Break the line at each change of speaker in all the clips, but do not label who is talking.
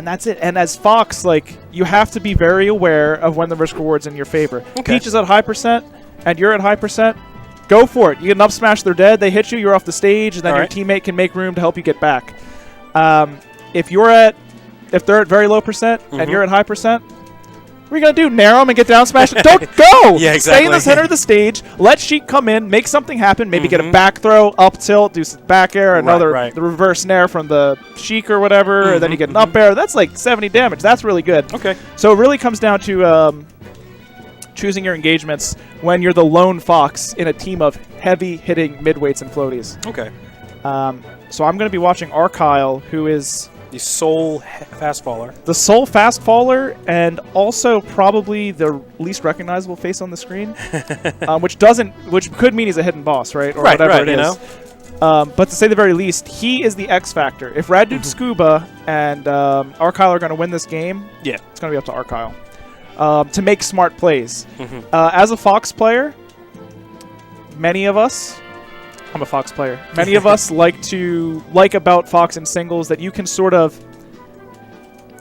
And that's it. And as Fox, like, you have to be very aware of when the risk reward's in your favor.
Okay.
Peach is at high percent, and you're at high percent. Go for it. You get an up smash, they're dead. They hit you, you're off the stage, and then your teammate can make room to help you get back. If they're at very low percent and you're at high percent, what are you going to do? Narrow them and get down smash? Don't go!
Yeah, exactly.
Stay in the center of the stage. Let Sheik come in, make something happen, maybe get a back throw, up tilt, do some back air, the reverse nair from the Sheik or whatever, and then you get an up air. That's like 70 damage. That's really good.
Okay.
So it really comes down to choosing your engagements when you're the lone Fox in a team of heavy-hitting midweights and floaties.
Okay.
So I'm going to be watching Archile, who is
the sole fast faller.
The sole fast faller, and also probably the least recognizable face on the screen, which could mean he's a hidden boss, right? Or whatever it is. But to say the very least, he is the X factor. If Rad Dude Scuba and Archile are going to win this game, it's going to be up to Archile to make smart plays. As a Fox player, many of us. I'm a Fox player. Many of us like about Fox in singles that you can sort of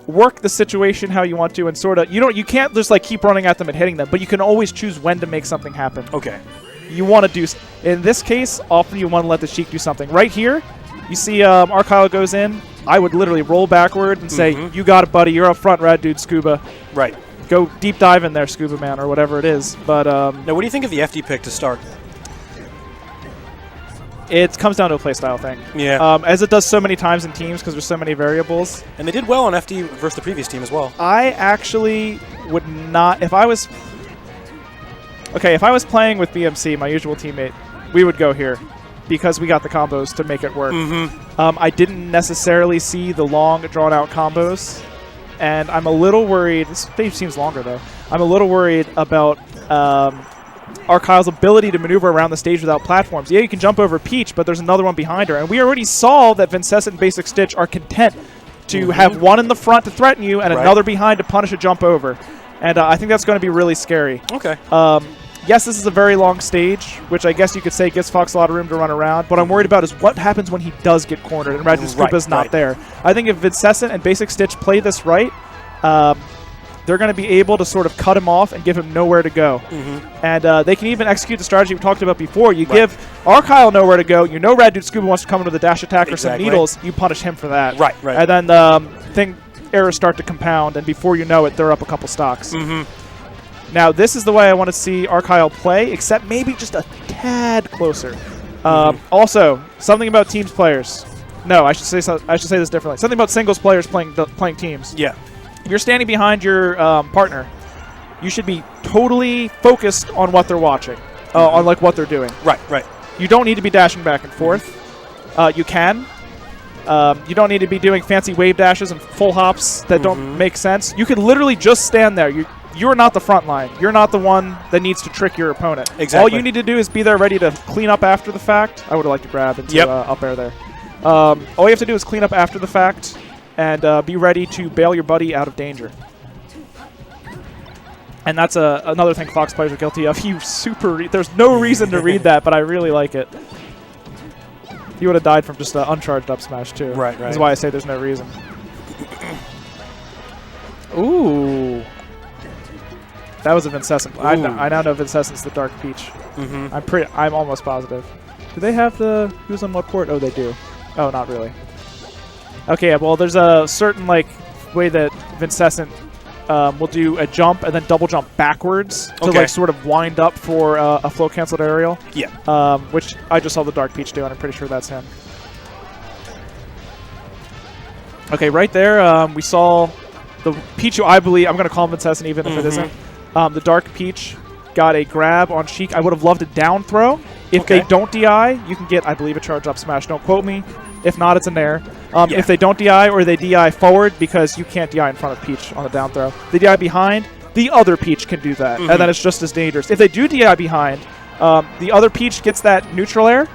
work the situation how you want to, and sort of you can't just like keep running at them and hitting them, but you can always choose when to make something happen.
Okay.
You want to do in this case, often you want to let the Sheik do something. Right here, you see Archile goes in. I would literally roll backward and say, "You got it, buddy. You're up front, Rad Dude Scuba."
Right.
Go deep dive in there, Scuba Man, or whatever it is. But
now, what do you think of the FD pick to start?
It comes down to a playstyle thing.
Yeah.
As it does so many times in teams because there's so many variables.
And they did well on FD versus the previous team as well.
I actually would not... If I was playing with BMC, my usual teammate, we would go here because we got the combos to make it work. I didn't necessarily see the long, drawn-out combos, and I'm a little worried... This stage seems longer, though. I'm a little worried about... Archile's ability to maneuver around the stage without platforms. Yeah, you can jump over Peach, but there's another one behind her. And we already saw that Vincessant and Basic Stitch are content to have one in the front to threaten you and another behind to punish a jump over. And I think that's going to be really scary.
Okay.
Yes, this is a very long stage, which I guess you could say gives Fox a lot of room to run around. What I'm worried about is what happens when he does get cornered and Rad Dude Scuba's not there. I think if Vincessant and Basic Stitch play this right, they're going to be able to sort of cut him off and give him nowhere to go. And they can even execute the strategy we talked about before. You give Archile nowhere to go. You know Rad Dude Scuba wants to come in with a dash attack or some needles. You punish him for that.
Right.
And then errors start to compound, and before you know it, they're up a couple stocks. Now, this is the way I want to see Archile play, except maybe just a tad closer. Also, something about teams players. No, I should say this differently. Something about singles players playing teams.
Yeah.
If you're standing behind your partner, you should be totally focused on what they're watching, on like what they're doing.
Right.
You don't need to be dashing back and forth. You can. You don't need to be doing fancy wave dashes and full hops that don't make sense. You could literally just stand there. You're not the front line. You're not the one that needs to trick your opponent.
Exactly.
All you need to do is be there ready to clean up after the fact. I would have liked to grab into up air there. All you have to do is clean up after the fact and be ready to bail your buddy out of danger. And that's another thing Fox players are guilty of. There's no reason to read that, but I really like it. He would have died from just an uncharged up smash, too.
Right.
That's why I say there's no reason. Ooh. That was a Vincessant. I now know Vincessant's the Dark Peach. I'm almost positive. Do they have the who's on what port? Oh, they do. Oh, not really. Okay, well, there's a certain way that Vincessant will do a jump and then double jump backwards to sort of wind up for a flow canceled aerial.
Yeah.
Which I just saw the Dark Peach do, and I'm pretty sure that's him. Okay, right there, we saw the Peach who I believe, I'm going to call him Vincessant even if it isn't. The Dark Peach got a grab on Sheik. I would have loved a down throw. If they don't DI, you can get, I believe, a charge up smash. Don't quote me. If not, it's a nair. If they don't DI or they DI forward, because you can't DI in front of Peach on the down throw. They DI behind, the other Peach can do that, and then it's just as dangerous. If they do DI behind, the other Peach gets that neutral air.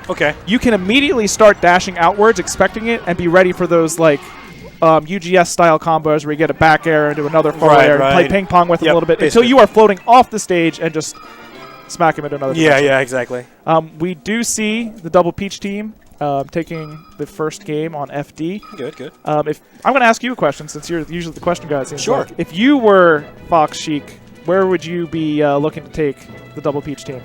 You can immediately start dashing outwards, expecting it, and be ready for those, UGS-style combos where you get a back air into another forward air and play ping pong with him a little bit until you are floating off the stage and just smack him into another dimension.
Yeah, exactly.
We do see the double Peach team taking the first game on FD.
Good, good.
If I'm going to ask you a question, since you're usually the question guy, it seems
Sure.
like. If you were Fox Sheik, where would you be looking to take the Double Peach team?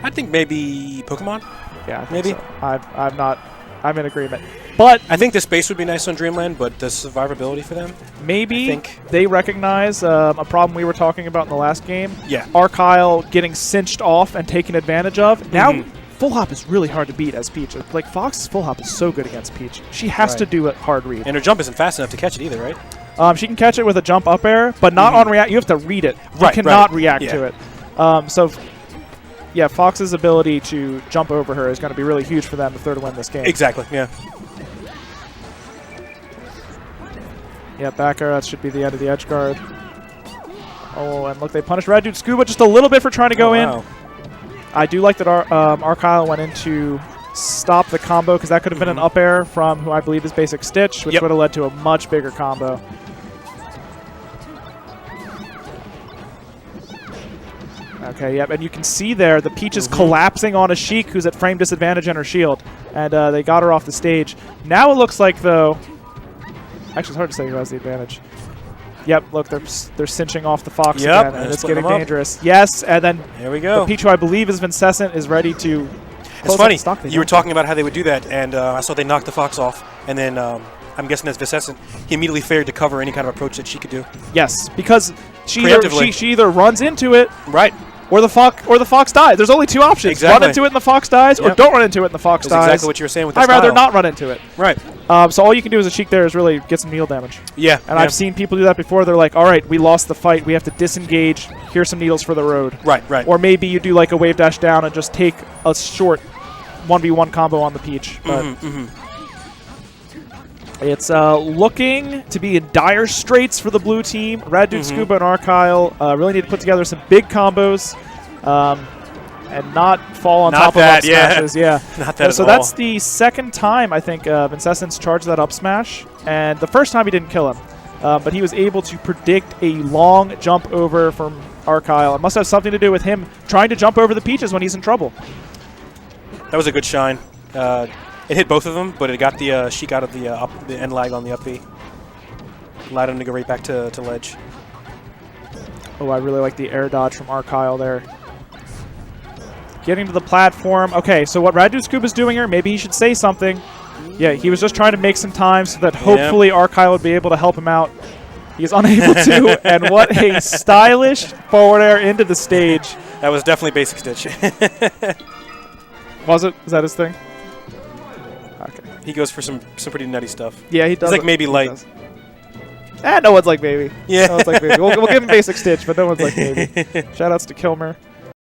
I think maybe Pokemon.
Yeah, I think
Maybe.
so. I'm in agreement. But
I think the space would be nice on Dreamland, but the survivability for them.
maybe they recognize a problem we were talking about in the last game.
Yeah.
Archile getting cinched off and taken advantage of. Now, Full Hop is really hard to beat as Peach. Like, Fox's Full Hop is so good against Peach. She has to do a hard read.
And her jump isn't fast enough to catch it either, right?
She can catch it with a jump up air, but not on react. You have to read it. You cannot react to it. Yeah, Fox's ability to jump over her is going to be really huge for them if they're to win this game.
Exactly, yeah.
Yeah, back air, that should be the end of the edge guard. Oh, and look, they punished Red Dude Scuba just a little bit for trying to go in. I do like that Archile went in to stop the combo, because that could have been an up air from who I believe is Basic Stitch, which would have led to a much bigger combo. Okay, yep, and you can see there the Peach is collapsing on a Sheik who's at frame disadvantage in her shield, and they got her off the stage. Now it looks like, though, actually it's hard to say who has the advantage. Yep, look, they're cinching off the Fox again, and it's getting dangerous. Yes, and then
there we go.
The Peach, who I believe is Vincessant, is ready to close
It's funny,
the
you were talking about how they would do that, and I saw they knocked the Fox off, and then I'm guessing that's Vincessant. He immediately fared to cover any kind of approach that she could do.
Yes, because she either runs into it,
right,
or the Fox dies. There's only two options:
exactly.
run into it and the Fox dies, or don't run into it and the Fox dies.
Exactly what you were saying with the
I'd rather not run into it.
Right.
So all you can do as a Sheik there is really get some needle damage.
Yeah.
And I've seen people do that before. They're like, all right, we lost the fight. We have to disengage. Here's some needles for the road.
Right, right.
Or maybe you do like a wave dash down and just take a short 1v1 combo on the Peach. But it's looking to be in dire straits for the blue team. Red Dude Scuba and Archile really need to put together some big combos. And not fall on top of up smashes. Yeah.
Not that
so that's the second time, I think, Vincessant's charged that up smash. And the first time he didn't kill him. But he was able to predict a long jump over from Archile. It must have something to do with him trying to jump over the Peaches when he's in trouble.
That was a good shine. It hit both of them, but it got the Sheik out of the end lag on the up B. Allowed him to go right back to ledge.
Oh, I really like the air dodge from Archile there. Getting to the platform. Okay, so what Red Dude Scuba's doing here, maybe he should say something. Yeah, he was just trying to make some time so that hopefully Archile would be able to help him out. He is unable to, and what a stylish forward air into the stage.
That was definitely Basic Stitch.
Was it? Is that his thing? Okay.
He goes for some pretty nutty stuff.
Yeah, he does.
He's like maybe light.
No one's like Baby.
Yeah.
No one's like Baby. We'll give him Basic Stitch, but no one's like Baby. Shoutouts to Kilmer.